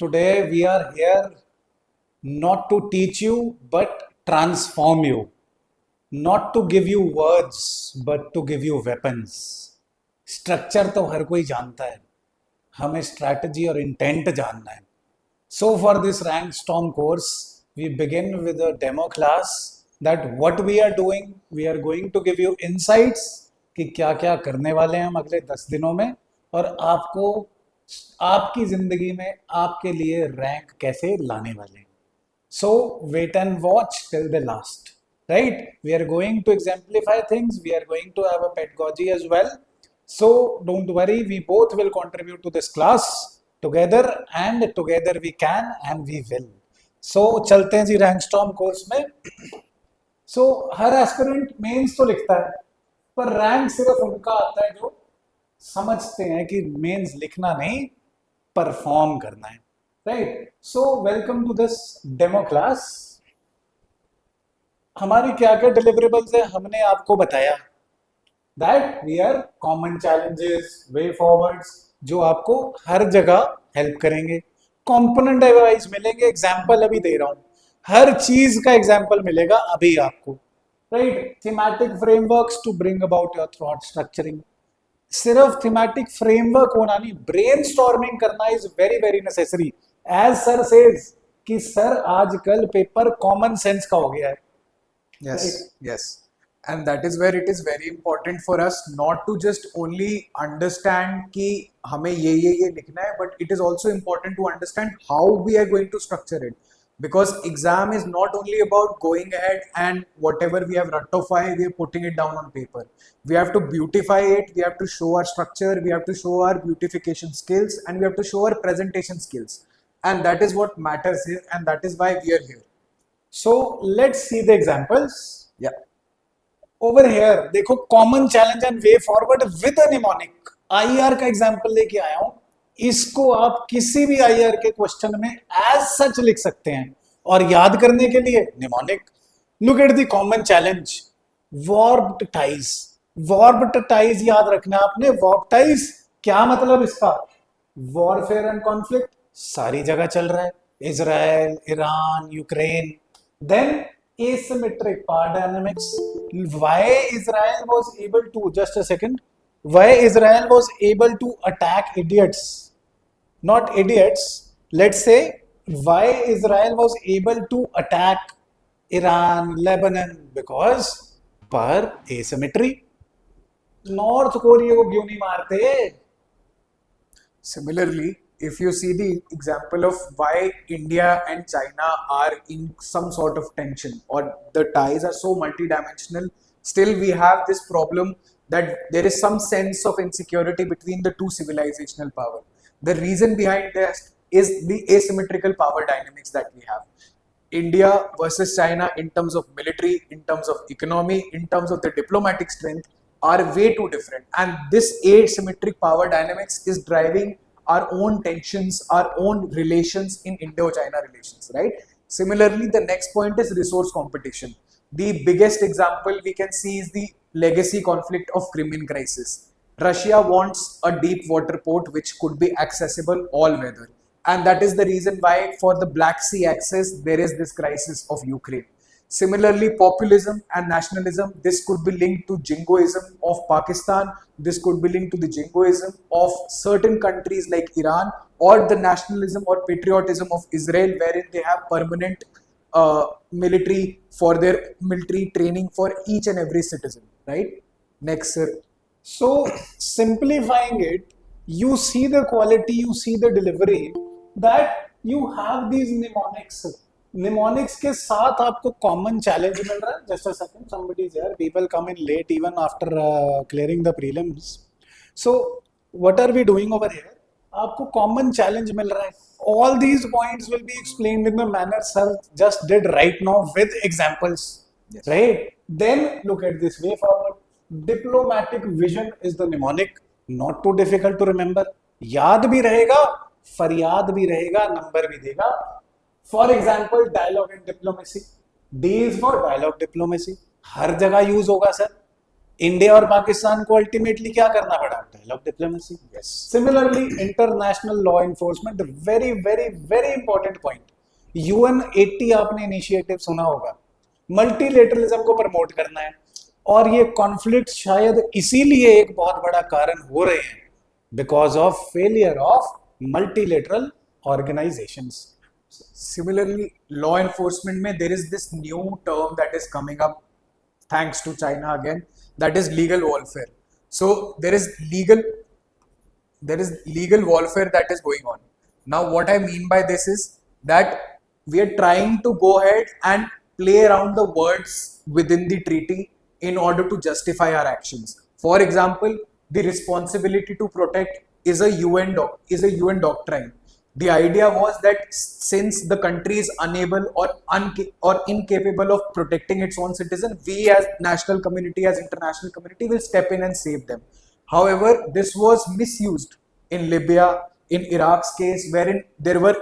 Today we are here not to teach you but transform you, not to give you words but to give you weapons. Structure तो हर कोई जानता है, हमें strategy और intent जानना है. So for this rank storm course, we begin with a demo class that what we are doing, we are going to give you insights कि क्या क्या करने वाले हैं हम अगले 10 दिनों में और आपको आपकी ज़िंदगी में आपके लिए रैंक कैसे लाने वाले हैं. So wait and watch till the last, right? We are going to exemplify things. We are going to have a pedagogy as well. So don't worry, we both will contribute to this class together and together we can and we will. So चलते हैं जी rank storm course में. So हर aspirant mains तो लिखता है पर rank सिर्फ उनका आता है जो समझते हैं कि मेंस लिखना नहीं परफॉर्म करना है. Right. So welcome to this demo class. हमारी क्या क्या डिलीवरेबल्स है हमने आपको बताया that we are common challenges way forwards जो आपको हर जगह हेल्प करेंगे. कंपोनेंट वाइज मिलेंगे. एग्जांपल अभी दे रहा हूं, हर चीज का एग्जांपल मिलेगा अभी आपको. Right. Thematic frameworks to bring about your thought structuring. सिर्फ थीमेटिक फ्रेमवर्क होना नहीं, ब्रेनस्टॉर्मिंग करना is very very necessary. As sir says कि सर आजकल पेपर कॉमन सेंस का हो गया है. Yes, Right. yes. And that is where it is very important for us not to just only understand कि हमें ये लिखना है, but it is also important to understand how we are going to structure it. Because exam is not only about going ahead and whatever we have ratified, we are putting it down on paper. We have to beautify it, we have to show our structure, we have to show our beautification skills, and we have to show our presentation skills. And that is what matters here, and that is why we are here. So let's see the examples. Yeah. Over here देखो, common challenge and way forward with a mnemonic. IR का example लेके आया हूं. इसको आप किसी भी IR के क्वेश्चन में एज सच लिख सकते हैं और याद करने के लिए mnemonic. Look at the common challenge, warped ties. Warped ties याद रखना आपने. वॉर्प टाइज क्या मतलब इसका? वॉरफेयर एंड कॉन्फ्लिक्ट सारी जगह चल रहा है, Israel, Iran, Ukraine. Then asymmetric power dynamics. Why Israel was able to, just a second, why Israel was able to attack idiots, not idiots. Let's say why Israel was able to attack Iran, Lebanon, because पर asymmetry. North Korea को क्यों नहीं मारते? Similarly, if you see the example of why India and China are in some sort of tension or the ties are so multidimensional, still we have this problem that there is some sense of insecurity between the two civilizational power. The reason behind this is the asymmetrical power dynamics that we have. India versus China in terms of military, in terms of economy, in terms of the diplomatic strength are way too different. And this asymmetric power dynamics is driving our own tensions, our own relations in Indo-China relations, right? Similarly, the next point is resource competition. The biggest example we can see is the legacy conflict of Crimean crisis. Russia wants a deep water port which could be accessible all weather. And that is the reason why for the Black Sea access, there is this crisis of Ukraine. Similarly, populism and nationalism, this could be linked to jingoism of Pakistan, this could be linked to the jingoism of certain countries like Iran, or the nationalism or patriotism of Israel, wherein they have permanent military for their military training for each and every citizen, right? Next, sir. So simplifying it, you see the quality, you see the delivery, that you have these mnemonics. Mnemonics के साथ आपको common challenge मिल रहा है. Just a second, somebody is here. People come in late even after clearing the prelims. So what are we doing over here? आपको common challenge मिल रहा है. All these points will be explained in the manner sir just did right now with examples. Yes. Right? Then look at this way forward. Diplomatic vision is the mnemonic. Not too difficult to remember. याद भी रहेगा, फरियाद भी रहेगा, number भी देगा. For example dialogue and diplomacy. D is for dialogue diplomacy. हर जगह यूज होगा सर. इंडिया और पाकिस्तान को अल्टीमेटली क्या करना पड़ा? Dialogue diplomacy. Yes. Similarly, international law enforcement, the very, very, very important point. UN80 आपने इनिशिएटिव सुना होगा. मल्टीलेटरलिज्म को प्रमोट करना है, और ये कॉन्फ्लिक्ट शायद इसीलिए एक बहुत बड़ा कारण हो रहे हैं, because of failure of multilateral organisations. Similarly, law enforcement mein there is this new term that is coming up thanks to China again, that is legal warfare. So there is legal warfare that is going on. Now what I mean by this is that we are trying to go ahead and play around the words within the treaty in order to justify our actions. For example, the responsibility to protect is a UN doctrine. The idea was that since the country is unable or incapable of protecting its own citizen, we as national community, as international community, will step in and save them. However, this was misused in Libya, in Iraq's case, wherein there were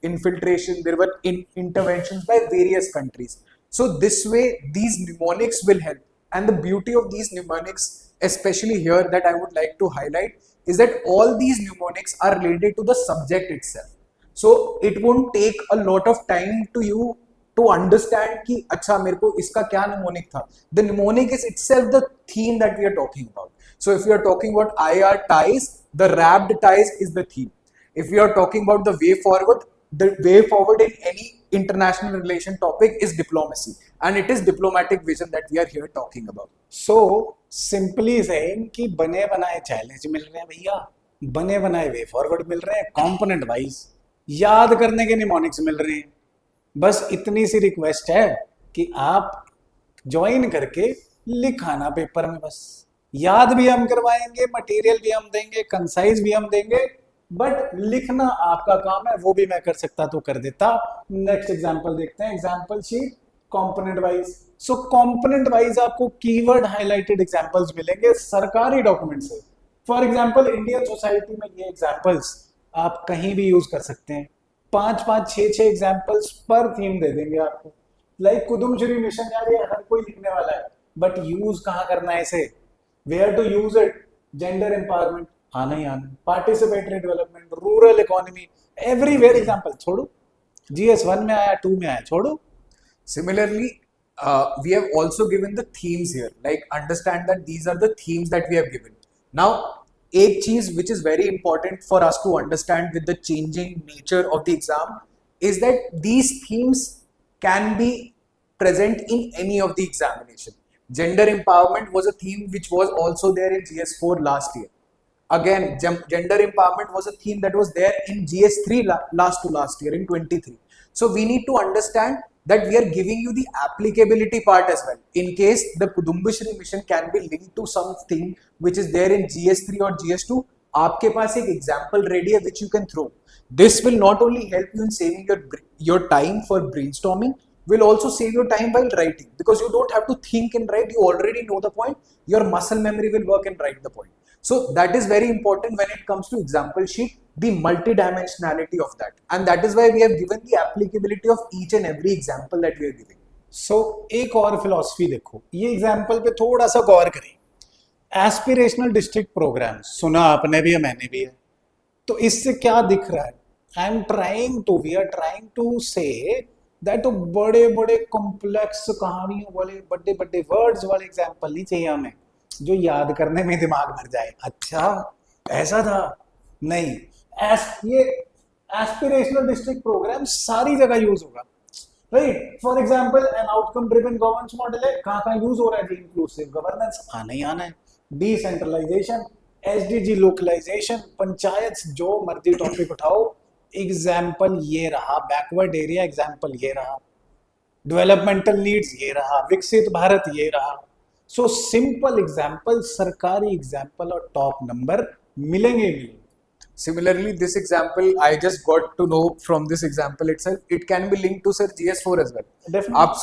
infiltration, there were interventions by various countries. So this way, these mnemonics will help. And the beauty of these mnemonics, especially here, that I would like to highlight, is that all these mnemonics are related to the subject itself. So it won't take a lot of time to you to understand कि अच्छा मेरे को इसका क्या mnemonic था. The mnemonic is itself the theme that we are talking about. So if we are talking about IR ties, the wrapped ties is the theme. If we are talking about the way forward in any international relation topic is diplomacy, and it is diplomatic vision that we are here talking about. So simply saying कि बने बनाए challenge मिल रहे हैं भैया, बने बनाए way forward मिल रहे हैं, कंपोनेंट वाइज याद करने के निमोनिक्स मिल रहे हैं. बस इतनी सी रिक्वेस्ट है कि आप ज्वाइन करके लिखाना पेपर में. बस याद भी हम करवाएंगे, मटेरियल भी हम देंगे, कंसाइज भी हम देंगे, बट लिखना आपका काम है. वो भी मैं कर सकता तो कर देता. नेक्स्ट एग्जांपल देखते हैं. Example sheet component wise. So component wise आपको कीवर्ड हाइलाइटेड एग्जांपल्स मिलेंगे सरकारी डॉक्यूमेंट से. फॉर एग्जांपल इंडियन सोसाइटी में ये एग्जांपल्स आप कहीं भी यूज कर सकते हैं. 5-5, 6-6 एग्जांपल्स पर थीम दे देंगे आपको. लाइक कुदुमश्री मिशन यार, ये हर कोई लिखने वाला है, बट यूज कहाँ करना है इसे, where to use it. Gender empowerment आना ही आना, participatory development, rural economy, everywhere example छोड़ो. GS1 में आया, 2 में आया, छोड़ो. Similarly, we have also given the themes here. Like, understand that these are the themes that we have given. Now, एक चीज which is very important for us to understand with the changing nature of the exam is that these themes can be present in any of the examination. Gender empowerment was a theme which was also there in GS4 last year. Again, gender empowerment was a theme that was there in GS3 last year in 23. So we need to understand that we are giving you the applicability part as well. In case the Kudumbashri mission can be linked to something which is there in GS3 or GS2, आपके पास एक example ready है which you can throw. This will not only help you in saving your time for brainstorming, will also save your time while writing, because you don't have to think and write. You already know the point. Your muscle memory will work and write the point. So that is very important when it comes to example sheet, the multidimensionality of that, and that is why we have given the applicability of each and every example that we are giving. सो एक और philosophy देखो, ये example पे थोड़ा सा गौर करें. Aspirational district programme सुना आपने भी है, मैंने भी है. तो इससे क्या दिख रहा है? We are trying to say that बड़े बड़े कॉम्प्लेक्स कहानियों वाले, बड़े बड़े वर्ड्स वाले एग्जाम्पल नहीं चाहिए हमें, जो याद करने में दिमाग भर जाए. अच्छा ऐसा था? नहीं. ये एस्पिरेशनल डिस्ट्रिक्ट प्रोग्राम सारी जगह यूज होगा, right. For example an outcome driven governance model है, कहाँ कहाँ यूज हो रहा है? इंक्लूसिव गवर्नेंस आना ही आना है, डिसेंट्रलाइजेशन, SDG लोकलाइजेशन, पंचायत, जो मर्जी टॉपिक उठाओ, एग्जाम्पल ये रहा. बैकवर्ड एरिया एग्जाम्पल ये रहा. डेवलपमेंटल नीड्स ये रहा. विकसित भारत ये रहा. सो सिंपल एग्जाम्पल, सरकारी एग्जाम्पल और टॉप नंबर मिलेंगे. Similarly, this example I just got to know from this example itself. It can be linked to sir GS4 as well. Definitely. आप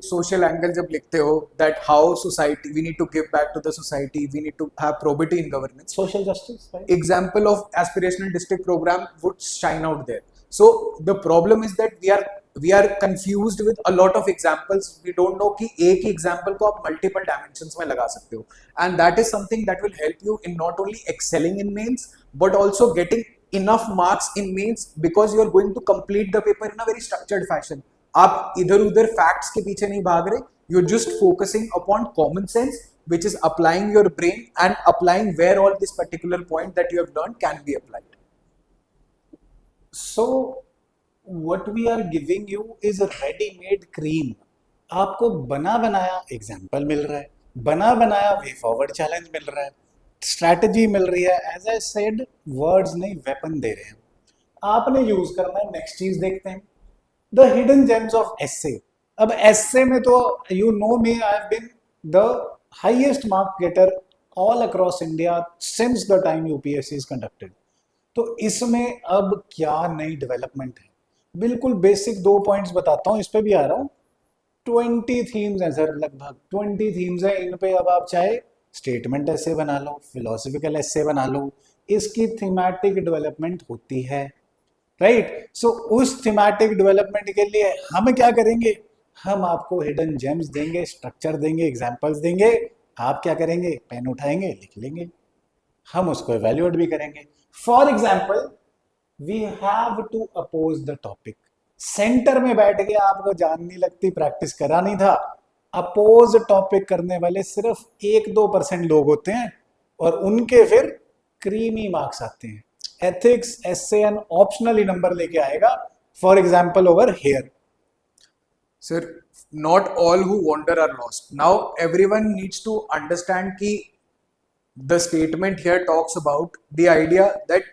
social angle जब लिखते हो, that how society, we need to give back to the society, we need to have probity in governance. Social justice, right? Example of aspirational district program would shine out there. So the problem is that we are confused with a lot of examples. We don't know कि एक ही example को आप multiple dimensions में लगा सकते हो, and that is something that will help you in not only excelling in mains but also getting enough marks in mains, because you are going to complete the paper in a very structured fashion. आप इधर उधर facts के पीछे नहीं भाग रहे, you're just focusing upon common sense, which is applying your brain and applying where all this particular point that you have learned can be applied. So what we are giving you is a ready-made cream. आपको बना बनाया example मिल रहा है, बना बनाया way forward challenge मिल रहा है, strategy मिल रही है. एज आई सेड, वर्ड्स नहीं वेपन दे रहे हैं, आपने यूज करना है. नेक्स्ट चीज देखते हैं, the hidden gems of essay. अब एस्से में तो you know me, I have been the highest mark getter all across India since the time UPSC is conducted. तो इसमें अब क्या नई डेवलपमेंट है, बिल्कुल बेसिक 2 पॉइंट्स बताता हूँ, इस पे भी आ रहा हूँ. 20 थीम्स हैं सर, लगभग 20 थीम्स हैं. इन पे अब आप चाहे स्टेटमेंट एसे बना लो, फिलोसफिकल एसे बना लो, इसकी थीमेटिक डेवलपमेंट होती है, राइट. सो उस थीमेटिक डेवलपमेंट के लिए हम क्या करेंगे, हम आपको हिडन जेम्स देंगे, स्ट्रक्चर देंगे, एग्जाम्पल्स देंगे. आप क्या करेंगे, पेन उठाएंगे, लिख लेंगे, हम उसको एवेल्युएट भी करेंगे. For example, we have to oppose the topic. Centre में बैठ के आपको जान नहीं लगती, प्रैक्टिस करा नहीं था. अपोज टॉपिक करने वाले सिर्फ 1-2% लोग होते हैं, और उनके फिर क्रीमी मार्क्स आते हैं. एथिक्स एसे एन ऑप्शनली नंबर लेके आएगा. For example over here. Sir, not all who wander are lost. Now everyone needs to understand कि the statement here talks about the idea that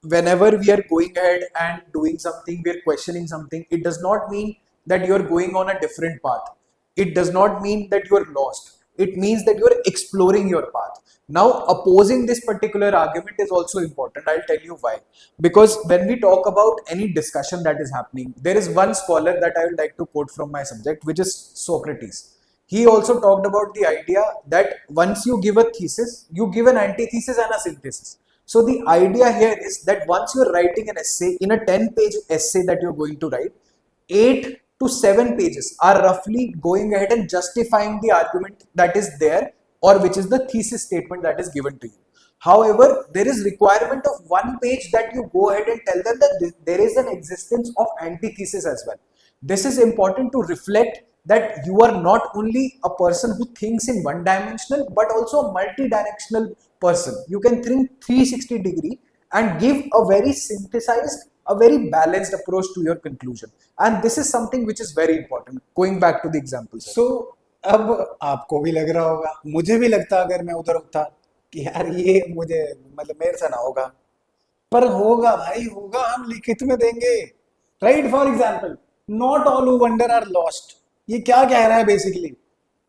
whenever we are going ahead and doing something, we are questioning something, it does not mean that you are going on a different path. It does not mean that you are lost. It means that you are exploring your path. Now, opposing this particular argument is also important. I'll tell you why. Because when we talk about any discussion that is happening, there is one scholar that I would like to quote from my subject, which is Socrates. He also talked about the idea that once you give a thesis, you give an antithesis and a synthesis. So the idea here is that once you're writing an essay, in a 10-page essay that you're going to write, 8 to 7 pages are roughly going ahead and justifying the argument that is there, or which is the thesis statement that is given to you. However, there is requirement of 1 page that you go ahead and tell them that there is an existence of antithesis as well. This is important to reflect that you are not only a person who thinks in one dimensional but also a multi-directional person. You can think 360 degree and give a very synthesized, a very balanced approach to your conclusion. And this is something which is very important. Going back to the examples. So, अब आपको भी लग रहा होगा, मुझे भी लगता अगर मैं उधर होता कि यार ये मुझे मतलब मेरे से ना होगा, पर होगा भाई, होगा, हम लिखित में देंगे, right. For example, not all who wander are lost. ये क्या कह रहा है बेसिकली,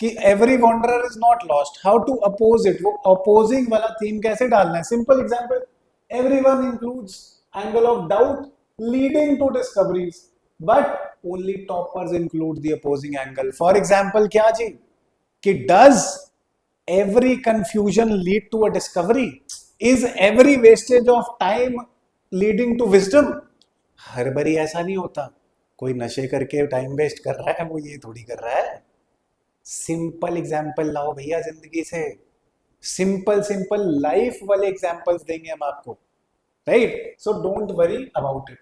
कि every wanderer is not lost. How to oppose it, वो अपोजिंग वाला थीम कैसे डालना है. Simple example, everyone includes angle of doubt leading to discoveries, but only toppers include the opposing angle. For example, क्या जी, कि does every confusion lead to a discovery? Is every wastage of time leading to wisdom? हर बारी ऐसा नहीं होता. कोई नशे करके time waste कर रहा है, वो ये थोड़ी कर रहा है. सिंपल एग्जाम्पल लाओ भैया जिंदगी से, सिंपल सिंपल लाइफ वाले एग्जाम्पल्स देंगे हम आपको, right. So don't worry about it.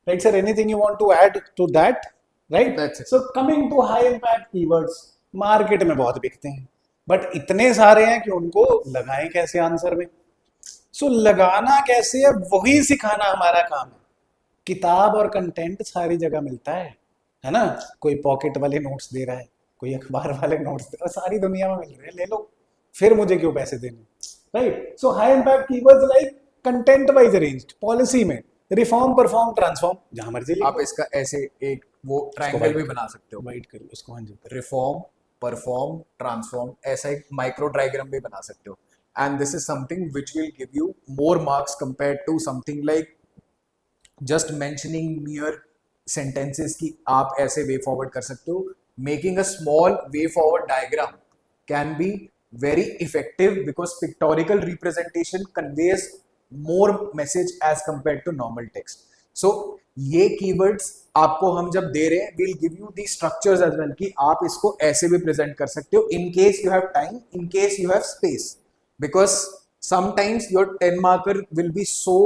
Right, sir, anything you want to add to that? Right? That's it. So coming to high impact keywords, market में बहुत बिकते हैं, बट इतने सारे हैं कि उनको लगाएं कैसे आंसर में. सो लगाना कैसे है, वही सिखाना हमारा काम है. किताब और कंटेंट सारी जगह मिलता है ना. कोई पॉकेट वाले नोट्स दे रहा है, कोई अखबार वाले नोट्स दे रहा है, सारी दुनिया में मिल रहे हैं, ले लो, फिर मुझे क्यों पैसे देने, right. So high impact keywords like content wise arranged, policy में रिफॉर्म, परफॉर्म, ट्रांसफॉर्म, जहां मर्जी लिखो. आप इसका ऐसे एक वो ट्रायंगल भी बना सकते हो. वाइट करिए उसको. हाँ जी. रिफॉर्म, परफॉर्म, ट्रांसफॉर्म, ऐसा एक माइक्रो डायग्राम भी बना सकते हो. And this is something which will give you more marks compare to something like just mentioning near sentences की आप ऐसे वे फॉरवर्ड कर सकते हो. Making a small way forward diagram can be very effective because pictorial representation conveys more message as compared to normal text. So ये keywords आपको हम जब दे रहे हैं, we'll give you the structures as well कि आप इसको ऐसे भी प्रेजेंट कर सकते हो in case you have time, in case you have space, because sometimes your 10 marker will be so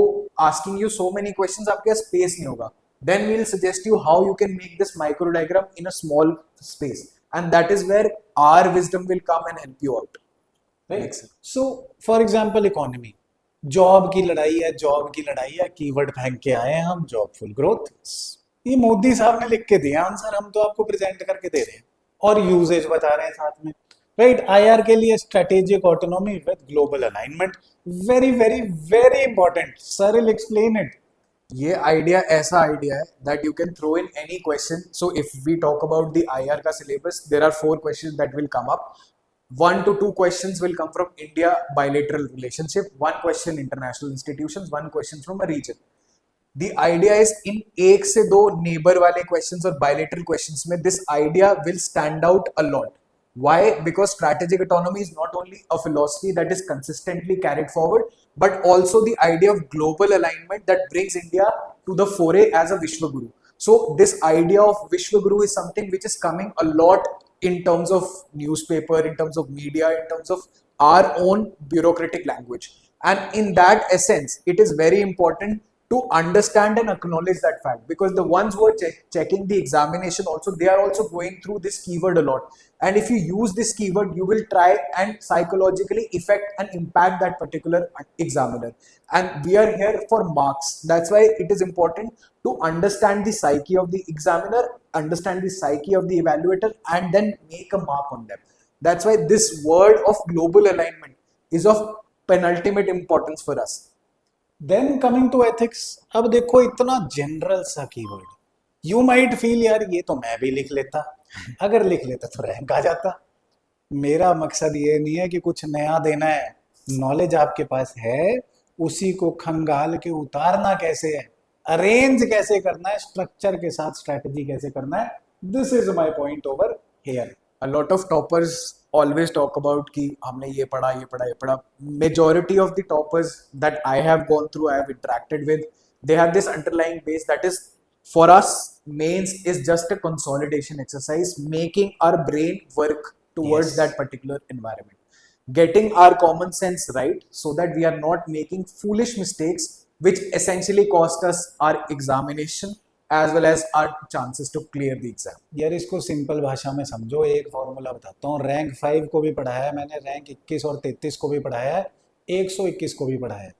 asking you so many questions, आपके पास space नहीं होगा. Then we'll suggest you how you can make this micro diagram in a small space, and that is where our wisdom will come and help you out. Right. So for example economy, job की लड़ाई है, job की लड़ाई है, keyword फेंक के आए हैं हम, जॉब फुल ग्रोथ. ये मोदी साहब ने लिख के दिया आंसर, हम तो आपको प्रेजेंट करके दे रहे हैं और यूजेज बता रहे हैं साथ में. राइट. आईआर के लिए strategic autonomy with global alignment, very very very important. Sir will explain it. ये आइडिया ऐसा आइडिया है that you can throw in any question. So if we talk about the IR का syllabus, there are 4 questions that will come up. 1 to 2 questions will come from India bilateral relationship, 1 question international institutions, 1 question from a region. The idea is in 1 से 2 neighbor वाले questions और bilateral questions में this idea will stand out a lot. Why? Because strategic autonomy is not only a philosophy that is consistently carried forward, but also the idea of global alignment that brings India to the foray as a Vishwaguru. So this idea of Vishwaguru is something which is coming a lot in terms of newspaper, in terms of media, in terms of our own bureaucratic language. And in that essence, it is very important to understand and acknowledge that fact, because the ones who are checking the examination also, they are also going through this keyword a lot, and if you use this keyword, you will try and psychologically affect and impact that particular examiner, and we are here for marks. That's why it is important to understand the psyche of the examiner, understand the psyche of the evaluator, and then make a mark on them. That's why this word of global alignment is of penultimate importance for us. Then coming to ethics. अब देखो इतना general सा keyword, you might feel यार ये तो मैं भी लिख लेता, अगर लिख लेता तो रैंक आ जाता. मेरा मकसद ये नहीं है कि कुछ नया देना है. नॉलेज आपके पास है, उसी को खंगाल के उतारना कैसे है, अरेंज कैसे करना है, स्ट्रक्चर के साथ स्ट्रेटजी कैसे करना है. This is my point over here. A lot of toppers always talk about कि हमने ये पढ़ा ये पढ़ा ये पढ़ा. Majority of the toppers that I have gone through, I have interacted with, they have this underlying base that is, for us, mains is just a consolidation exercise, making our brain work towards Yes. that particular environment, getting our common sense right so that we are not making foolish mistakes which essentially cost us our examination as well as our chances to clear the exam. यार इसको simple भाषा में समझो, एक formula बताता हूँ. Rank 5 को भी पढ़ाया है मैंने, रैंक 21 और 33 को भी पढ़ाया है, 121 को भी पढ़ाया है.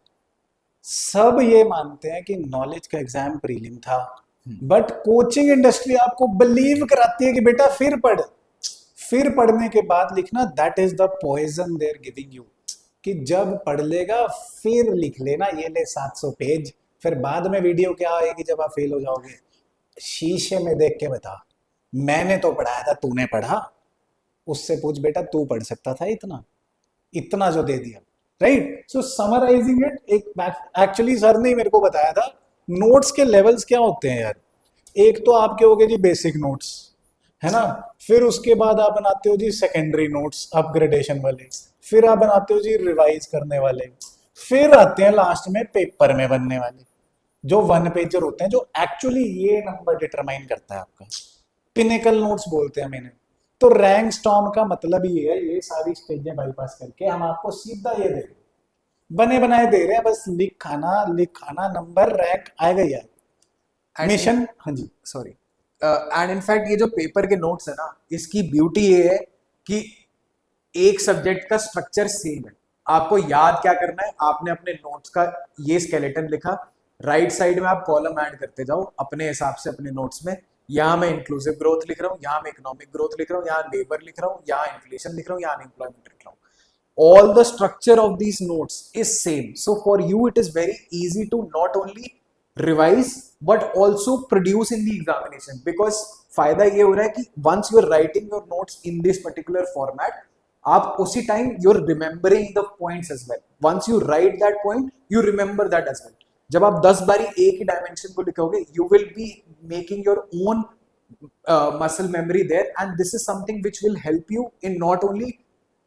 सब ये मानते हैं कि नॉलेज का एग्जाम प्रीलिम था, बट कोचिंग इंडस्ट्री आपको बिलीव कराती है कि बेटा फिर पढ़, फिर पढ़ने के बाद लिखना. That is the poison they are giving you, कि जब पढ़ लेगा फिर लिख लेना, ये ले 700 पेज, फिर बाद में वीडियो क्या आएगी जब आप फेल हो जाओगे. शीशे में देख के बता, मैंने तो पढ़ाया था, तूने पढ़ा? उससे पूछ बेटा तू पढ़ सकता था इतना, इतना जो दे दिया. राइट. सो समराइजिंग इट, एक एक्चुअली सर ने मेरे को बताया था नोट्स के लेवल्स क्या होते हैं यार. एक तो आपके हो गए जी बेसिक नोट्स, है ना. फिर उसके बाद आप बनाते हो जी सेकेंडरी नोट्स, अपग्रेडेशन वाले. फिर आप बनाते हो जी रिवाइज करने वाले. फिर आते हैं लास्ट में पेपर में बनने वाले, जो 1 पेजर होते हैं, जो एक्चुअली ये नंबर डिटरमाइन करता है आपका. पिनेकल नोट्स बोलते हैं मैंने. तो रैंक स्टॉर्म का मतलब ये है, ये सारी स्टेजें बाईपास करके हम आपको सीधा ये दे रहे हैं, बने बनाए दे रहे हैं, बस लिख खाना नंबर रैंक आएगा यार. And mission. हाँ जी. सॉरी. एंड इनफैक्ट ये जो पेपर के नोट्स है ना, इसकी ब्यूटी ये है कि एक सब्जेक्ट का स्ट्रक्चर सेम है. आपको याद क्या करना है, आपने अपने नोट्स का ये स्केलेटन लिखा, राइट साइड में आप कॉलम ऐड करते जाओ अपने हिसाब से अपने नोट्स में. यहाँ मैं इंक्लूसिव ग्रोथ लिख रहा हूँ, यहाँ मैं इकोनॉमिक ग्रोथ लिख रहा हूँ, यहाँ लेबर लिख रहा हूँ, यहाँ इन्फ्लेशन लिख रहा हूँ, यहाँ अनएम्प्लॉयमेंट लिख रहा हूँ. All the structure of these notes is same. So for you, it is very easy to not only revise but also produce in the examination, because फायदा ये हो रहा है कि once you are writing your notes in this particular format, आप उसी time you're remembering the points as well. Once you write that point, you remember that as well. जब आप 10 बारी एक ही डायमेंशन को लिखोगे, you will be making your own muscle memory there, and this is something which will help you in not only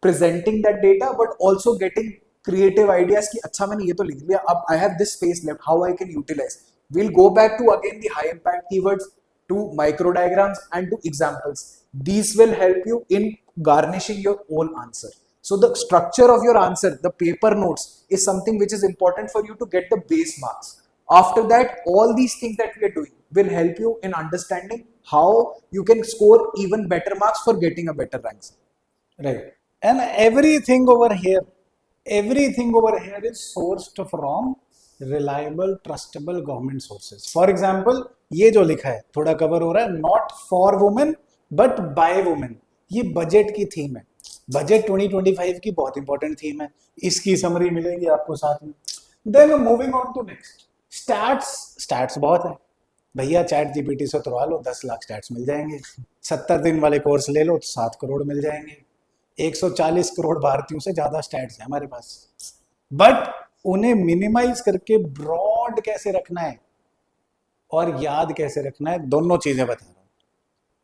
presenting that data but also getting creative ideas कि अच्छा मैंने ये तो लिख लिया, अब I have this space left, how I can utilize. We'll go back to again the high impact keywords, to micro diagrams and to examples. These will help you in garnishing your own answer. So the structure of your answer, the paper notes, is something which is important for you to get the base marks. After that, all these things that we are doing will help you in understanding how you can score even better marks for getting a better rank. Right. And everything over here is sourced from reliable, trustable government sources. For example, ये जो लिखा है थोड़ा cover हो रहा है, not for women but by women. ये budget की थीम है. बजट 2025 की बहुत इंपॉर्टेंट थीम है. इसकी समरी मिलेगी आपको साथ में. Then moving on to next. Stats बहुत है भैया. चैट जीपीटी से उतरवा लो, 10 लाख स्टैट्स मिल जाएंगे. 70 दिन वाले कोर्स ले लो तो 7 करोड़ मिल जाएंगे. 140 करोड़ भारतीयों से ज्यादा स्टैट्स हैं हमारे पास. बट उन्हें मिनिमाइज करके ब्रॉड कैसे रखना है और याद कैसे रखना है, दोनों चीजें बता रहा हूं.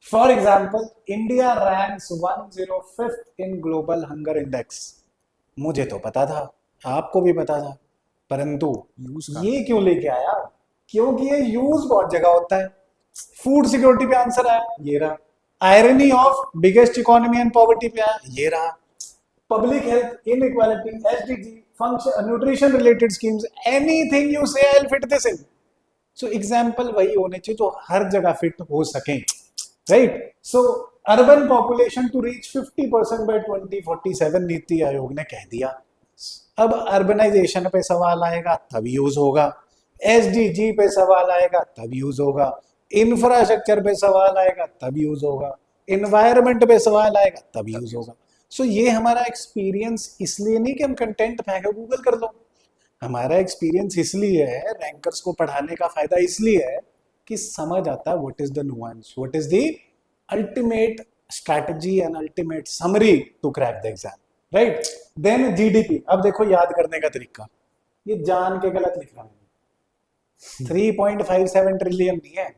For example, India ranks 105th in global hunger index. मुझे तो पता था, आपको भी पता था, परंतु ये क्यों लेके आया? क्योंकि ये यूज बहुत जगह होता है. फूड सिक्योरिटी पे आंसर आया, ये रहा. Irony of biggest economy and poverty पे आया, ये रहा. Public health inequality, SDG, function, nutrition related schemes, anything you say I will fit this in. So example वही होने चाहिए जो हर जगह फिट हो सके, right? So urban population to reach 50% by 2047 NITI आयोग ने कह दिया. अब अर्बनाइजेशन पे सवाल आएगा तब यूज होगा, एसडीजी पे सवाल आएगा तब यूज होगा, इंफ्रास्ट्रक्चर पे सवाल आएगा तब यूज होगा, इन्वायरमेंट पे सवाल आएगा तब यूज होगा. सो ये हमारा एक्सपीरियंस इसलिए नहीं कि हम कंटेंट फेंके गूगल कर लो. हमारा एक्सपीरियंस इसलिए है, रैंकर्स को पढ़ाने का फायदा इसलिए है कि समझ आता है what is the nuance, what is the ultimate strategy and ultimate summary to crack the exam, right? Then GDP. अब देखो याद करने का तरीका, ये जान के गलत लिख रहा हूं. 3.57 ट्रिलियन नहीं है,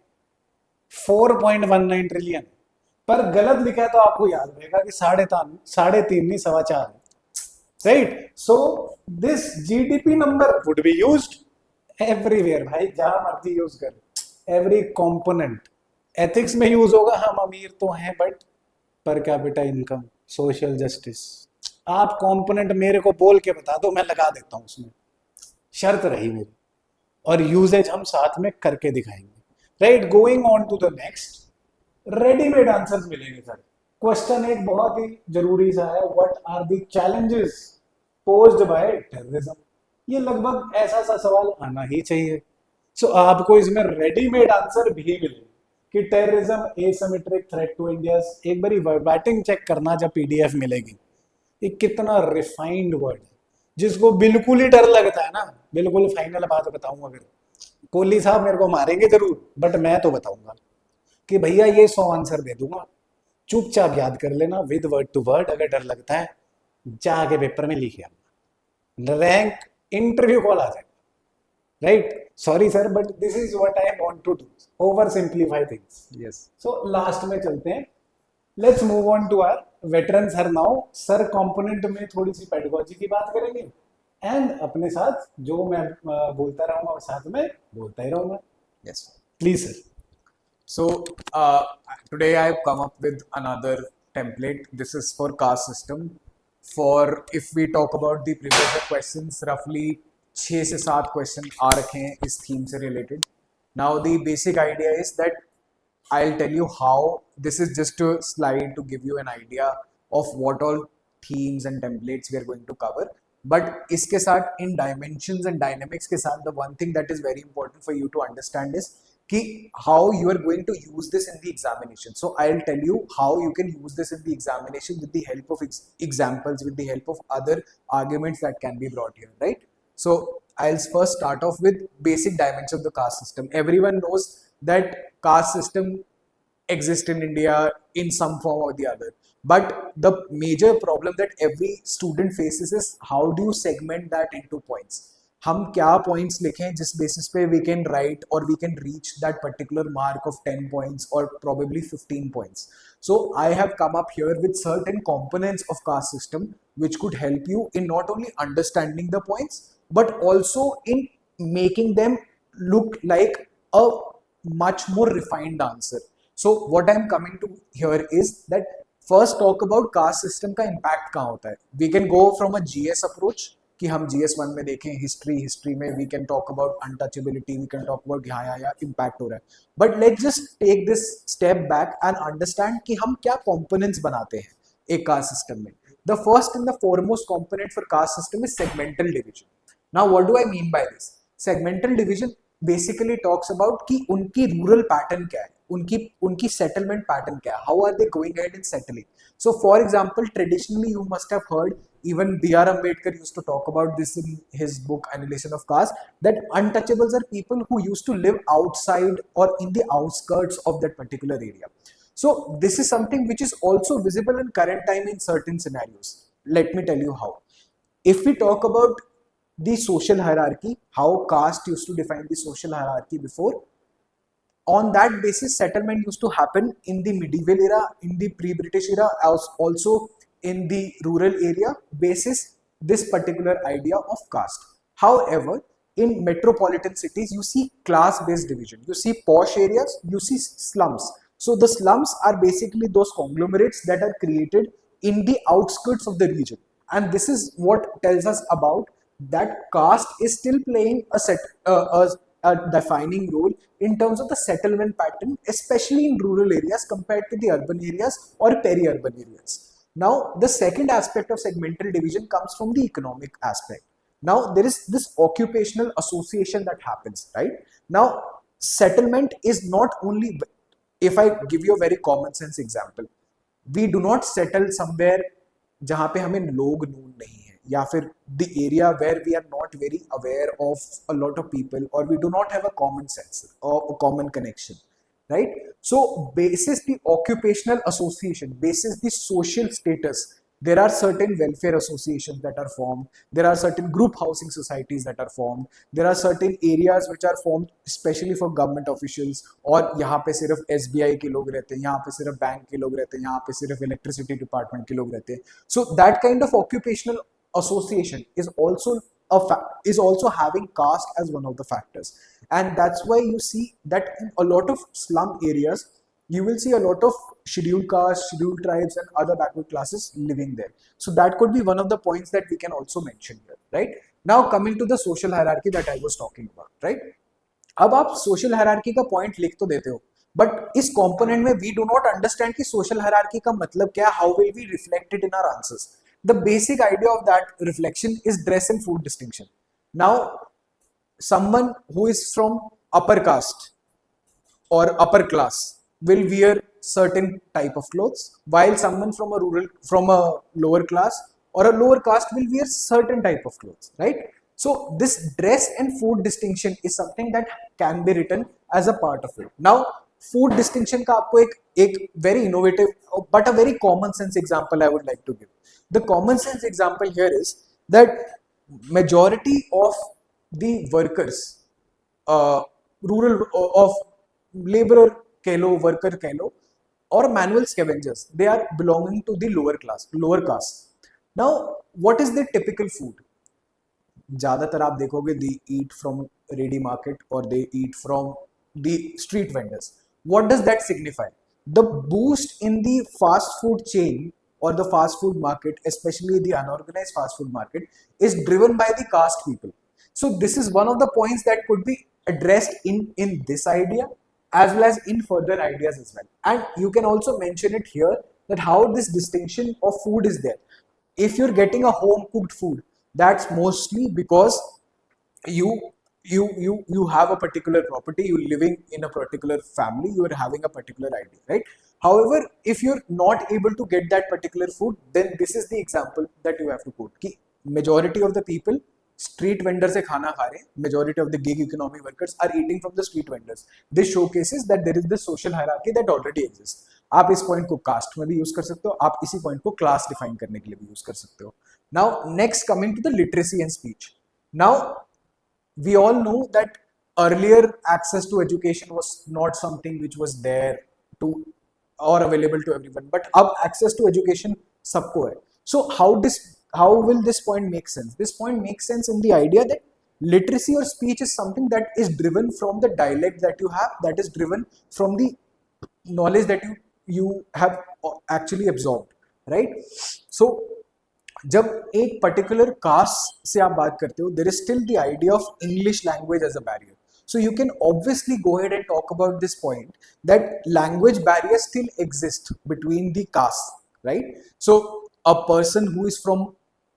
4.19 ट्रिलियन. पर गलत लिखा है तो आपको याद रहेगा कि 3.5 नहीं 4.25 है, right? So this GDP number would be used everywhere भाई, जहां मर्जी यूज कर. Every component. एथिक्स में यूज होगा, हम अमीर तो हैं but per capita income, social justice. आप कंपोनेंट मेरे को बोल के बता दो, मैं लगा देता हूं उसमें, शर्त रही मेरी. और यूजेज हम साथ में करके दिखाएंगे, right? Going on to the next. Readymade answers मिलेंगे सर. क्वेश्चन एक बहुत ही जरूरी सा है, what are the challenges posed by terrorism. ये लगभग ऐसा सा सवाल आना ही चाहिए. सो आपको इसमें रेडीमेड आंसर भी मिलेंगे कि terrorism asymmetric threat to India. एक बारी वर्बैटिंग चेक करना जब पीडीएफ मिलेगी. ये कितना रिफाइंड वर्ड है, जिसको बिल्कुल ही डर लगता है ना. बिल्कुल फाइनल बात बताऊं, अगर कोहली साहब मेरे को मारेंगे जरूर, बट मैं तो बताऊंगा कि भैया ये 100 आंसर दे दूंगा, चुपचाप याद कर लेना विद वर्ड टू वर्ड. अगर डर लगता है जाके पेपर में लिख आना, रैंक इंटरव्यू कॉल आ जाएगा, right? Sorry sir but this is what I want to do, over simplify things. Yes. So last में चलते हैं. Let's move on to our veteran sir now. Sir component में थोड़ी सी पेडागोजी की बात करेंगे एंड अपने साथ जो मैं बोलता रहूंगा और साथ में बोलता ही रहूंगा. Yes. Please sir. So today I have come up with another template. This is for caste system. For if we talk about the previous questions, roughly 6 से 7 क्वेश्चन आ रखे हैं इस थीम से related. Now the basic idea is that I'll tell you how. This is just a slide to give you an idea of what all themes and templates we are going to cover. But इसके साथ in dimensions and dynamics के साथ the one thing that is very important for you to understand is कि how you are going to use this in the examination. So I'll tell you how you can use this in the examination with the help of examples, with the help of other arguments that can be brought here, right? So I'll first start off with basic dimensions of the caste system. Everyone knows that caste system exists in India in some form or the other. But the major problem that every student faces is how do you segment that into points? हम क्या points लिखें जिस basis पे we can write और we can reach that particular mark of 10 points और probably 15 points. So I have come up here with certain components of caste system which could help you in not only understanding the points but also in making them look like a much more refined answer. So what I'm coming to here is that first talk about caste system का impact कहाँ होता है. We can go from a GS approach कि हम GS1 में देखें history में we can talk about untouchability, we can talk about यहाँ impact हो रहा है. But let's just take this step back and understand कि हम क्या components बनाते हैं एक caste system में. The first and the foremost component for caste system is segmental division. Now what do I mean by this? Segmental division basically talks about कि उनकी rural pattern क्या है, उनकी settlement pattern क्या है, how are they going ahead and settling. So for example, traditionally you must have heard, even B.R. Ambedkar used to talk about this in his book Annihilation of Caste, that untouchables are people who used to live outside or in the outskirts of that particular area. So this is something which is also visible in current time in certain scenarios. Let me tell you how. If we talk about the social hierarchy, how caste used to define the social hierarchy before, on that basis settlement used to happen in the medieval era, in the pre-British era, also in the rural area, basis this particular idea of caste. However, in metropolitan cities you see class-based division, you see posh areas, you see slums. So the slums are basically those conglomerates that are created in the outskirts of the region, and this is what tells us about that caste is still playing a defining role in terms of the settlement pattern, especially in rural areas compared to the urban areas or peri-urban areas. Now, the second aspect of segmental division comes from the economic aspect. Now, there is this occupational association that happens, right? Now, settlement is not only, if I give you a very common sense example, we do not settle somewhere जहाँ पे हमें लोग नून नहीं है, या फिर the area where we are not very aware of a lot of people, or we do not have a common sense or a common connection, right? So basis the occupational association, basis the social status, there are certain welfare associations that are formed, there are certain group housing societies that are formed, there are certain areas which are formed especially for government officials, और यहाँ पे सिर्फ SBI के लोग रहते हैं, यहाँ पे सिर्फ बैंक के लोग रहते हैं, यहाँ पे सिर्फ इलेक्ट्रिसिटी डिपार्टमेंट के लोग रहते हैं. So that kind of occupational association is also having caste as one of the factors, and that's why you see that in a lot of slum areas you will see a lot of scheduled castes, scheduled tribes and other backward classes living there. So that could be one of the points that we can also mention here, right? Now coming to the social hierarchy that I was talking about, right? अब आप social hierarchy का point लिख तो देते हो, but इस component में we do not understand कि social hierarchy का मतलब क्या है, how will we reflect it in our answers. The basic idea of that reflection is dress and food distinction. Now, someone who is from upper caste or upper class will wear certain type of clothes, while someone from a lower class or a lower caste will wear certain type of clothes, right? So this dress and food distinction is something that can be written as a part of it. Now food distinction का आपको एक very innovative but a very common sense example I would like to give. The common sense example here is that majority of the workers, rural of laborer कह लो, worker कह लो, or manual scavengers, they are belonging to the lower caste. Now what is the typical food? ज़्यादातर आप देखोगे they eat from ready market or they eat from the street vendors. What does that signify? The boost in the fast food chain or the fast food market, especially the unorganized fast food market, is driven by the caste people. So this is one of the points that could be addressed in this idea as well as in further ideas as well. And you can also mention it here that how this distinction of food is there. If you're getting a home cooked food, that's mostly because you have a particular property, you're living in a particular family, you are having a particular idea, right? However, if you're not able to get that particular food, then this is the example that you have to put कि majority of the people street vendors से खाना खा रहे हैं, majority of the gig economy workers are eating from the street vendors. This showcases that there is this social hierarchy that already exists. आप इस point को cast में भी यूज कर सकते हो, आप इसी पॉइंट को क्लास डिफाइन करने के लिए भी यूज कर सकते हो. Now next coming to the literacy and speech. Now we all know that earlier access to education was not something which was there to or available to everyone, but अब access to education सबको है. So how will this point make sense? This point makes sense in the idea that Literacy or speech is something that is driven from the dialect that you have, that is driven from the knowledge that you have actually absorbed, right? So जब एक particular caste से आप बात करते हो, there is still the idea of English language as a barrier. So you can obviously go ahead and talk about this point that language barriers still exist between the castes, right? So a person who is from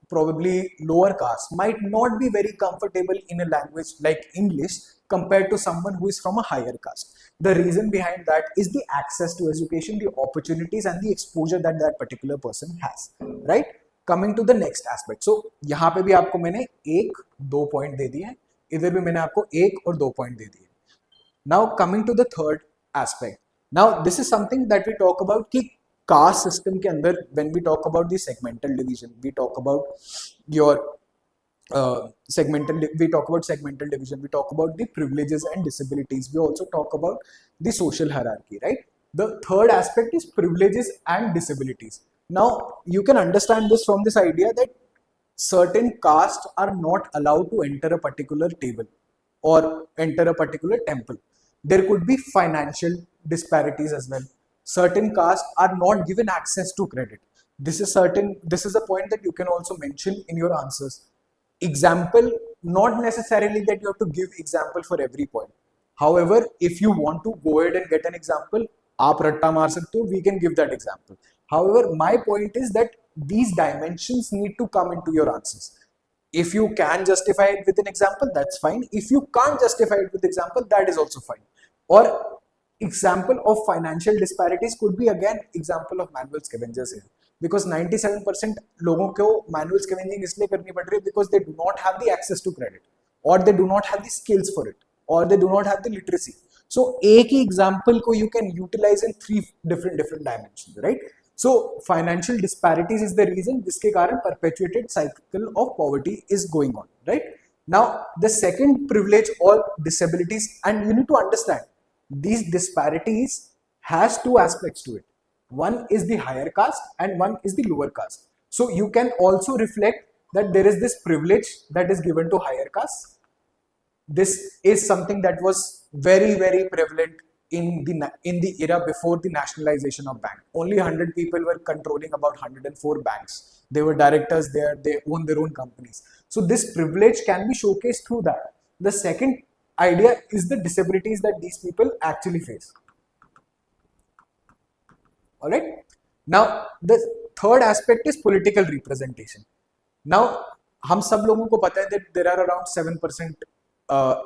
probably lower caste might not be very comfortable in a language like English compared to someone who is from a higher caste. The reason behind that is the access to education, the opportunities and the exposure that that particular person has, right? Coming to the next aspect. So यहाँ पे भी आपको मैंने एक दो point दे दिए हैं, इधर भी मैंने आपको एक और दो पॉइंट दे दिए. Now coming to the third aspect. Now this is something that we talk about कि caste system के अंदर when we talk about the segmental division, we talk about your we talk about segmental division, we talk about the privileges and disabilities, we also talk about the social hierarchy, right? The third aspect is privileges and disabilities. Now you can understand this from this idea that certain castes are not allowed to enter a particular table or enter a particular temple. There could be financial disparities as well. Certain castes are not given access to credit. This is a point that you can also mention in your answers. Example, not necessarily that you have to give example for every point. However, if you want to go ahead and get an example, आप रट्टा मार सकते हो, we can give that example. However, my point is that these dimensions need to come into your answers. If you can justify it with an example, that's fine. If you can't justify it with example, that is also fine. Or example of financial disparities could be again example of manual scavengers here. Because 97% लोगों को manual scavenging इसलिए करनी पड़ रही है because they do not have the access to credit, or they do not have the skills for it, or they do not have the literacy. So एक ही example को you can utilize in three different dimensions, right? So financial disparities is the reason जिसके कारण perpetuated cycle of poverty is going on, right? Now the second privilege or disabilities, and you need to understand these disparities has two aspects to it. One is the higher caste and one is the lower caste. So you can also reflect that there is this privilege that is given to higher caste. This is something that was very prevalent in the era before the nationalization of bank. Only 100 people were controlling about 104 banks. They were directors there, they own their own companies. So this privilege can be showcased through that. The second idea is the disabilities that these people actually face. All right. Now the third aspect is political representation. Now हम सब लोगों को पता है that there are around 7%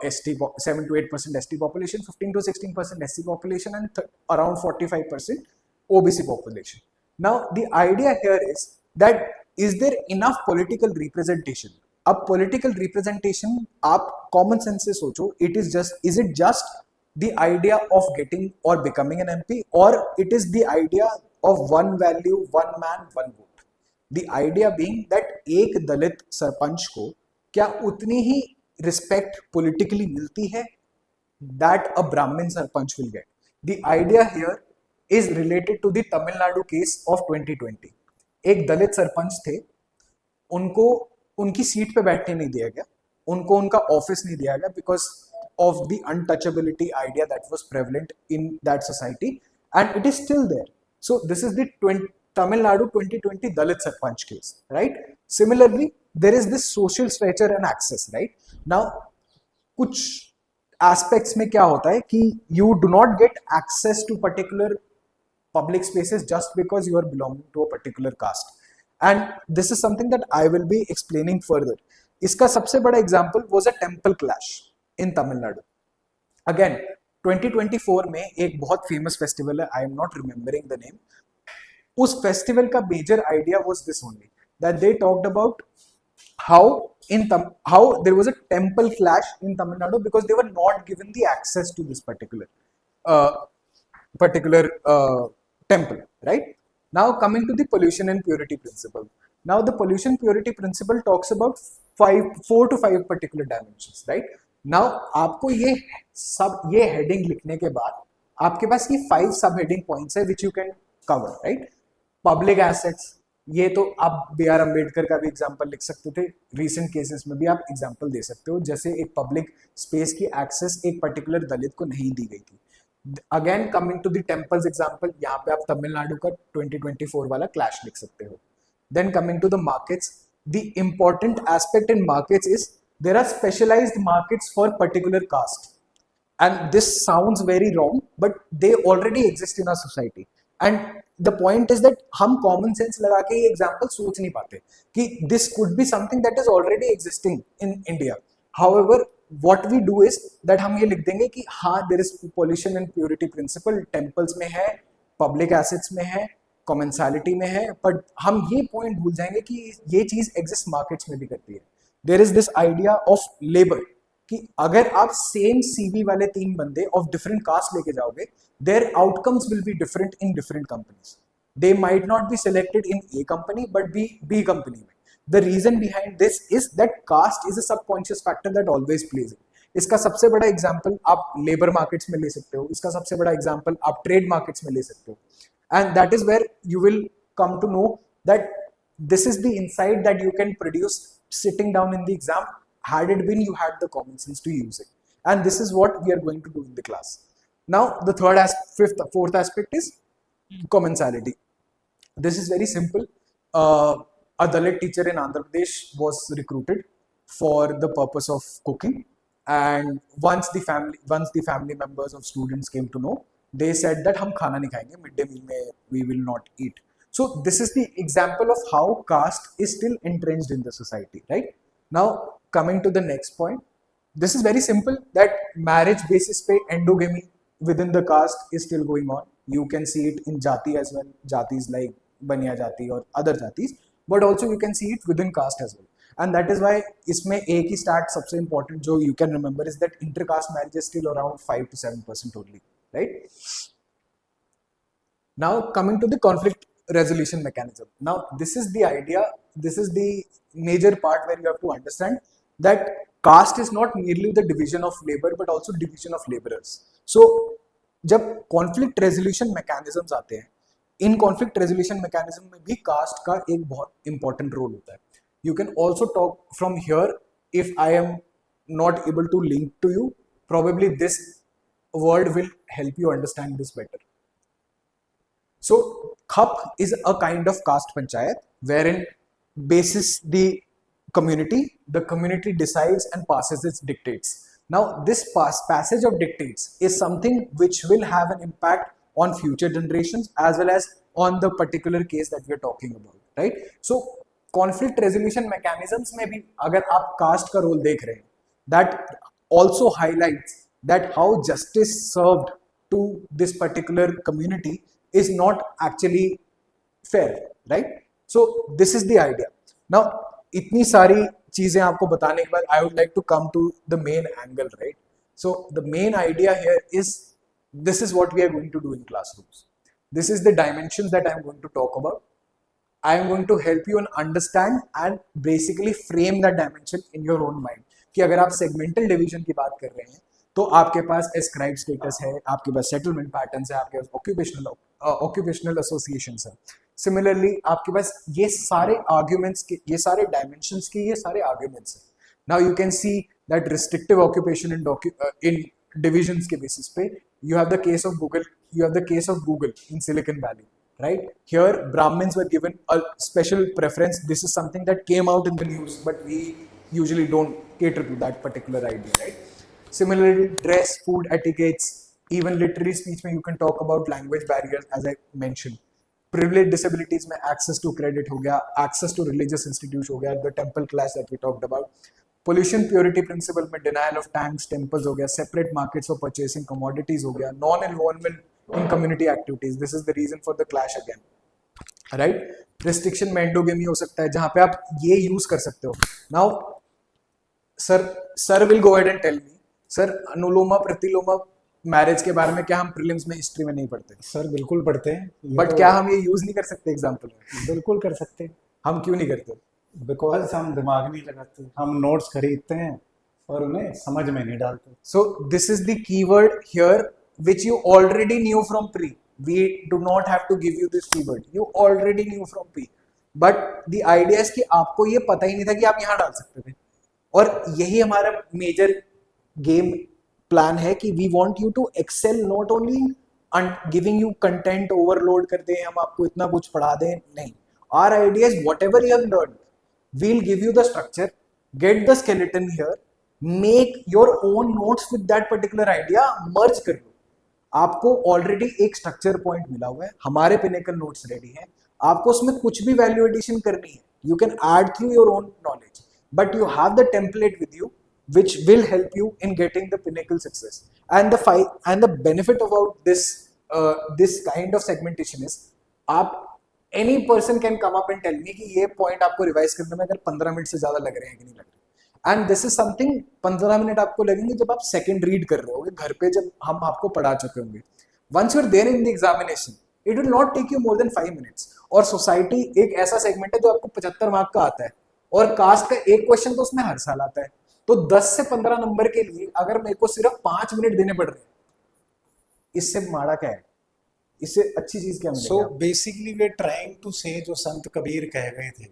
ST, 7 to 8% ST population, 15 to 16% SC population, and around 45% OBC population. Now the idea here is that is there enough political representation? अब political representation आप common sense से सोचो, is it just the idea of getting or becoming an MP, or it is the idea of one value, one man, one vote? The idea being that एक दलित सरपंच को क्या उतनी ही respect politically मिलती है that a Brahmin sarpanch will get? The idea here is related to the Tamil Nadu case of 2020. एक दलित सरपंच थे, उनको उनकी सीट पे बैठने नहीं दिया गया, उनको उनका ऑफिस नहीं दिया गया because of the untouchability idea that was prevalent in that society, and it is still there. So this is the Tamil Nadu 2020 Dalit Sarpanch case, right? Similarly, there is this social stature and access, right? Now, कुछ aspects में क्या होता है कि you do not get access to particular public spaces just because you are belonging to a particular caste, and this is something that I will be explaining further. इसका सबसे बड़ा example was a temple clash in Tamil Nadu. Again, 2024 में एक बहुत famous festival है, I am not remembering the name. उस festival का major idea was this only, that they talked about how there was a temple clash in Tamil Nadu because they were not given the access to this particular temple, right? Now coming to the pollution and purity principle. Now the pollution purity principle talks about 4 to 5 particular dimensions, right? Now आपको ये heading लिखने के बाद आपके पास ये 5 subheading points है which you can cover, right? Public assets, ये तो आप बी आर अम्बेडकर का भी एग्जाम्पल लिख सकते थे, रिसेंट केसेस में भी आप एग्जाम्पल दे सकते हो, जैसे एक पब्लिक स्पेस की एक्सेस एक पर्टिकुलर दलित को नहीं दी गई थी. Again coming to the temples example, यहाँ पे आप तमिलनाडु का 2024 वाला क्लैश लिख सकते हो. Then coming to the markets, the important aspect in markets is there are specialized markets for particular caste. And this sounds very wrong, but they already exist in our society. And the point is that हम common sense लगा के ये example सोच नहीं पाते कि this could be something that is already existing in India. However, what we do is that हम ये लिख देंगे कि हाँ there is pollution and purity principle, temples में है, public assets में है, कॉमेंसालिटी में है, बट हम ये पॉइंट भूल जाएंगे कि ये चीज एग्जिस्ट मार्केट्स में भी करती है. There is this idea of labour कि अगर आप सेम सीवी वाले 3 बंदे ऑफ डिफरेंट कास्ट लेके जाओगे, their outcomes will be different in different companies. They might not be selected in A company but B company में. The reason behind this is that caste is a subconscious factor that always plays. इसका सबसे बड़ा example आप labour markets में ले सकते हो, इसका सबसे बड़ा एग्जाम्पल आप ट्रेड मार्केट्स में ले सकते हो. And that is where you will come to know that this is the insight that you can produce sitting down in the exam, had it been you had the common sense to use it. And this is what we are going to do in the class. Now the fourth aspect is commensality. This is very simple. A Dalit teacher in Andhra Pradesh was recruited for the purpose of cooking, and once the family members of students came to know, they said that हम खाना नहीं खाएंगे, mid day meal में we will not eat. So this is the example of how caste is still entrenched in the society, right? Now coming to the next point, this is very simple that marriage basis पे endogamy within the caste is still going on. You can see it in jati as well, jatis like Baniya jati or other jatis, but also you can see it within caste as well. And that is why इसमें एक ही stat सबसे important जो you can remember is that intercaste marriage is still around 5 to 7% only. Right? Now coming to the conflict resolution mechanism. Now this is the idea, this is the major part where you have to understand that caste is not merely the division of labor but also division of laborers. So जब conflict resolution mechanisms आते हैं, इन conflict resolution mechanism में भी caste का एक बहुत important role होता है. You can also talk from here. If I am not able to link to you, probably this word will help you understand this better. So Khap is a kind of caste panchayat wherein basis the community decides and passes its dictates. Now this passage of dictates is something which will have an impact on future generations as well as on the particular case that we are talking about, right? So conflict resolution mechanisms में भी अगर आप caste का role देख रहे हैं, that also highlights that how justice served to this particular community is not actually fair, right? So this is the idea. Now इतनी सारी चीजें आपको बताने के बाद I would like to come to the main angle, right? So the main idea here is this is what we are going to do in classrooms. This is the dimensions that I am going to talk about. I am going to help you and understand and basically frame that dimension in your own mind. कि अगर आप segmental division की बात कर रहे हैं तो आपके पास ascribed status है, आपके पास settlement patterns है, आपके पास occupational associations है. Similarly, आपके पास ये सारे arguments के, ये सारे dimensions के, ये सारे arguments हैं. Now you can see that restrictive occupation in divisions के basis पे, you have the case of Google in Silicon Valley, right? Here Brahmins were given a special preference. This is something that came out in the news, but we usually don't cater to that particular idea, right? Similarly, dress, food etiquettes, even literary speech में you can talk about language barriers as I mentioned. Privileged disabilities में access to credit हो गया, access to religious institutes हो गया, the temple class that we talked about. Pollution purity principle में denial of tanks, temples हो गया, separate markets for purchasing commodities हो गया, non-involvement in community activities. This is the reason for the clash again, right? Restriction में endogamy हो सकता है जहाँ पे आप ये use कर सकते हो. Now, sir will go ahead and tell me, sir अनुलोमा प्रतिलोमा मैरिज के बारे में क्या हम प्रीलिम्स में हिस्ट्री में नहीं पढ़ते? सर बिल्कुल पढ़ते हैं, बट क्या हम ये यूज नहीं कर सकते एग्जाम्पल में? बिल्कुल कर सकते हैं. हम क्यों नहीं करते? बिकॉज हम दिमाग नहीं लगाते, हम नोट्स खरीदते हैं और उन्हें समझ में नहीं डालते. सो this is the keyword here which you already knew from pre. We do not have to give you this keyword. You already knew from pre. But the idea is कि आपको ये पता ही नहीं था कि आप यहाँ डाल सकते थे। और यही हमारा मेजर गेम प्लान है कि we want you to excel, not only giving you content overload कर दें, हम आपको इतना कुछ पढ़ा दें, नहीं। Our idea is whatever you have learn, we'll give you the structure, get the skeleton here, make your own notes with that particular idea, merge कर लो। आपको ऑलरेडी एक स्ट्रक्चर पॉइंट मिला हुआ है, हमारे पिनेकल नोट्स रेडी हैं, आपको उसमें कुछ भी वैल्यू एडिशन करनी है, you can add through your own knowledge, but you have the template with you which will help you in getting the pinnacle success. And the benefit about this kind of segmentation is, आप any person can come up and tell me कि ये point आपको revise करने में अगर 15 minute से ज्यादा लग रहे हैं कि नहीं लग रहे, and this is something 15 minute आपको लगेंगे जब आप सेकंड रीड कर रहे होगे घर पे, जब हम आपको पढ़ा चुके होंगे। Once you are there in the examination, it will not take you more than 5 minutes. और सोसाइटी एक ऐसा सेगमेंट है जो आपको 75 मार्क का आता है, और कास्ट का एक क्वेश्चन तो उसमें हर साल आता है, तो 10 से 15 नंबर के लिए अगर मेरे को सिर्फ 5 मिनट देने पड़ रहे हैं, इससे माड़ा क्या है, इससे अच्छी चीज क्या मिलेगी? So basically we trying to say, जो संत कबीर कह गए थे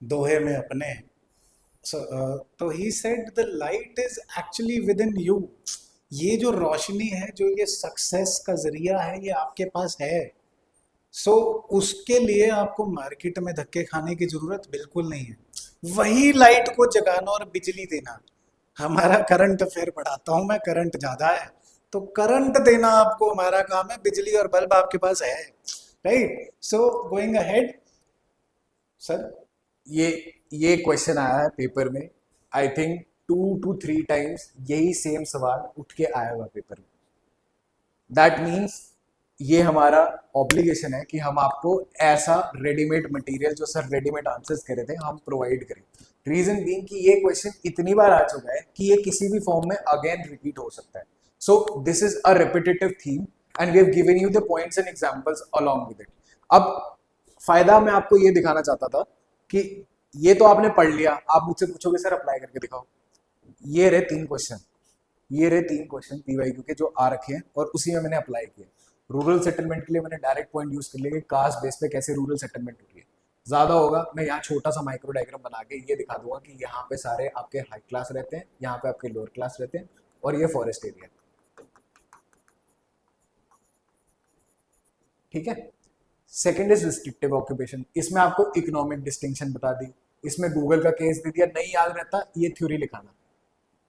दोहे में अपने, तो he said the light is actually with in you. ये जो रोशनी है, जो ये सक्सेस का जरिया है, ये आपके पास है। सो उसके लिए आपको मार्केट में धक्के खाने की जरूरत बिल्कुल नहीं है, वही लाइट को जगाना और बिजली देना। हमारा करंट अफेयर पढ़ाता हूँ मैं, करंट ज्यादा है तो करंट देना आपको हमारा काम है, बिजली और बल्ब आपके पास है, right. So going ahead sir, ये क्वेश्चन आया है पेपर में, आई थिंक 2 to 3 टाइम्स यही सेम सवाल उठ के आया हुआ पेपर में। दैट मीन्स ये हमारा ऑब्लिगेशन है कि हम आपको ऐसा रेडीमेड मटेरियल, जो सर रेडीमेड आंसर्स करे थे, हम प्रोवाइड करें। रीजन बीइंग कि ये क्वेश्चन इतनी बार आ चुका है कि ये किसी भी फॉर्म में अगेन रिपीट हो सकता है। So this is a repetitive theme and we have given you the points and examples along with it. अब फायदा मैं आपको ये दिखाना चाहता था कि ये तो आपने पढ़ लिया, आप मुझसे पूछोगे सर अप्लाई करके दिखाओ। ये रहे 3 क्वेश्चन, ये रहे 3 क्वेश्चन पीवाईक्यू के जो आ रखे हैं, और उसी में मैंने अप्लाई किया। रूरल सेटलमेंट के लिए मैंने डायरेक्ट पॉइंट यूज कर लिया कि कास्ट बेस पे कैसे रूरल सेटलमेंट हुई है। ज्यादा होगा मैं यहाँ छोटा सा माइक्रो डायग्राम बना के ये दिखा दूंगा कि यहाँ पे सारे आपके हाई क्लास रहते हैं, यहाँ पे आपके लोअर क्लास रहते हैं, और ये फॉरेस्ट एरिया, ठीक है। सेकेंड इज रिस्ट्रिक्टिव ऑक्यूपेशन, इसमें आपको इकोनॉमिक डिस्टिंक्शन बता दी, इसमें गूगल का केस दे दिया, नहीं याद रहता ये थ्योरी लिखाना,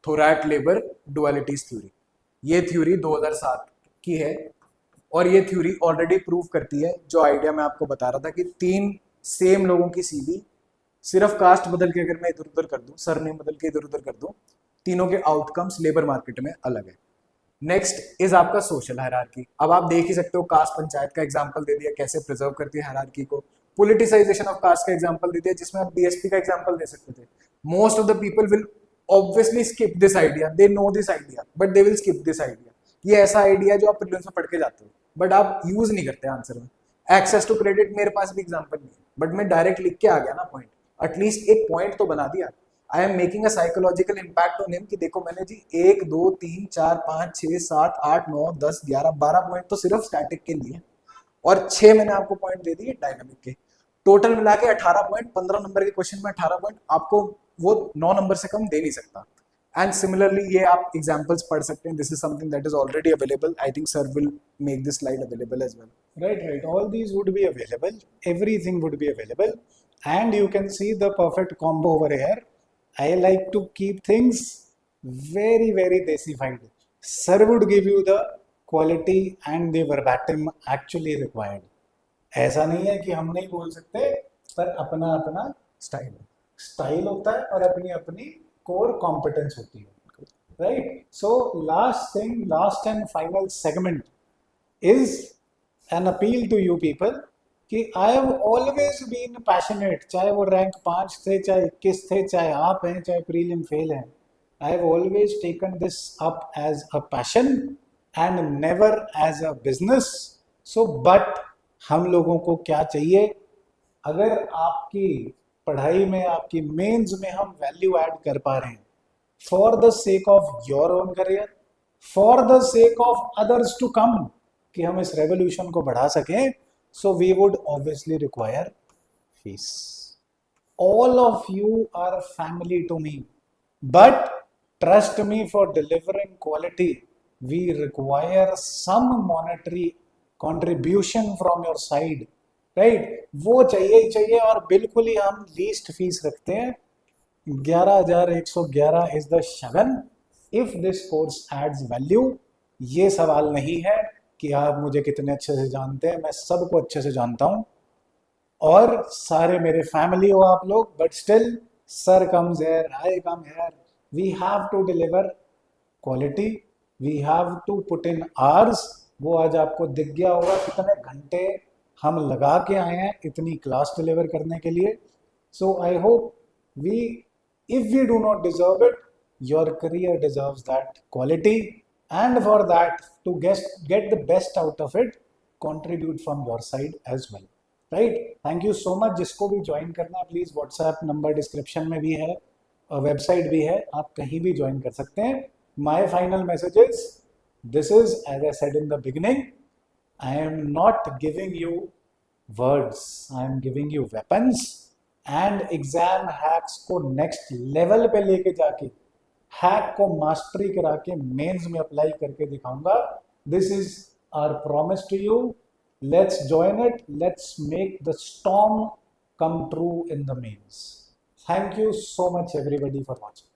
थोरैट लेबर डुअलिटीज थ्योरी। ये थ्योरी 2007 की है, और ये थ्योरी ऑलरेडी प्रूव करती है जो आइडिया मैं आपको बता रहा था कि 3 सेम लोगों की सीवी, सिर्फ कास्ट बदल के अगर मैं इधर उधर कर दूं, सरनेम बदल के इधर उधर कर दूं, तीनों के आउटकम्स लेबर मार्केट में अलग है। नेक्स्ट इज आपका सोशल हायरार्की। अब आप देख ही सकते हो, कास्ट पंचायत का एग्जांपल दे दिया, कैसे प्रिजर्व करती है हायरार्की को। पॉलिटिसाइजेशन ऑफ कास्ट का एग्जांपल दे दिया, जिसमें आप बीएसपी का एग्जांपल दे सकते थे। Most of the people will obviously skip this idea, they know this idea but they will skip this idea. ये ऐसा आइडिया जो आप प्रीलिम्स में पढ़ के जाते हो बट आप यूज नहीं करते आंसर में। एक्सेस टू क्रेडिट मेरे पास भी एग्जांपल नहीं है, बट मैं डायरेक्ट लिख के आ गया ना पॉइंट, एटलीस्ट एक पॉइंट तो बना दिया। I am making a psychological impact on him कि देखो मैंने जी 1 2 3 4 5 6 7 8 9 10 11 12 पॉइंट तो सिर्फ स्टैटिक के लिए, और 6 मैंने आपको पॉइंट दे दिए डायनामिक के। टोटल मिला के 18 पॉइंट, 15 नंबर के क्वेश्चन में 18 पॉइंट, आपको वो 9 नंबर से कम दे नहीं सकता। एंड सिमिलरली ये आप एग्जांपल्स पढ़ सकते हैं, this is something that is already available, I think sir will make this slide available as well. right, all these would be available, everything would be available, and you can see the perfect combo over here. I like to keep things very desified. Sir would give you the quality and the verbatim actually required. ऐसा नहीं है कि हम नहीं बोल सकते, पर अपना अपना स्टाइल होता है और अपनी अपनी कोर कॉम्पिटेंस होती है, right. So last and final segment is an appeal to you people कि I have always been passionate, चाहे वो रैंक 5 थे, चाहे 21 थे, चाहे आप हैं, चाहे प्रीलिम फेल हैं। I have always taken this up as a passion and never as a business. So but हम लोगों को क्या चाहिए, अगर आपकी पढ़ाई में, आपकी मेंस में हम वैल्यू ऐड कर पा रहे हैं for the sake of your own career, for the sake of others to come, कि हम इस रेवोल्यूशन को बढ़ा सकें, so we would obviously require fees. All of you are family to me, but trust me, for delivering quality we require some monetary contribution from your side, right? वो चाहिए ही चाहिए, और बिल्कुल ही हम लीस्ट फीस रखते हैं. 11,111 is the Shagun. If this course adds value, ये सवाल नहीं है कि आप मुझे कितने अच्छे से जानते हैं, मैं सबको अच्छे से जानता हूं और सारे मेरे फैमिली हो आप लोग, but still sir comes here, I come here. We have to deliver quality, we have to put in hours. वो आज आपको दिख गया होगा कितने घंटे हम लगा के आए हैं इतनी क्लास डिलीवर करने के लिए. So I hope we, if we do not deserve it, your career deserves that quality, and for that, to get the best out of it, contribute from your side as well, right? Thank you so much. जिसको भी join करना है please, WhatsApp number description में भी है और website भी है, आप कहीं भी ज्वाइन कर सकते हैं. My final message is, this is as I said in the beginning, I am not giving you words, I am giving you weapons. And exam hacks को नेक्स्ट लेवल पे लेके जाके, हैक को मास्टरी करा के मेंस में apply करके दिखाऊंगा. This is our promise to you. Let's join it, let's make the storm come true in the mains. Thank you so much everybody for watching.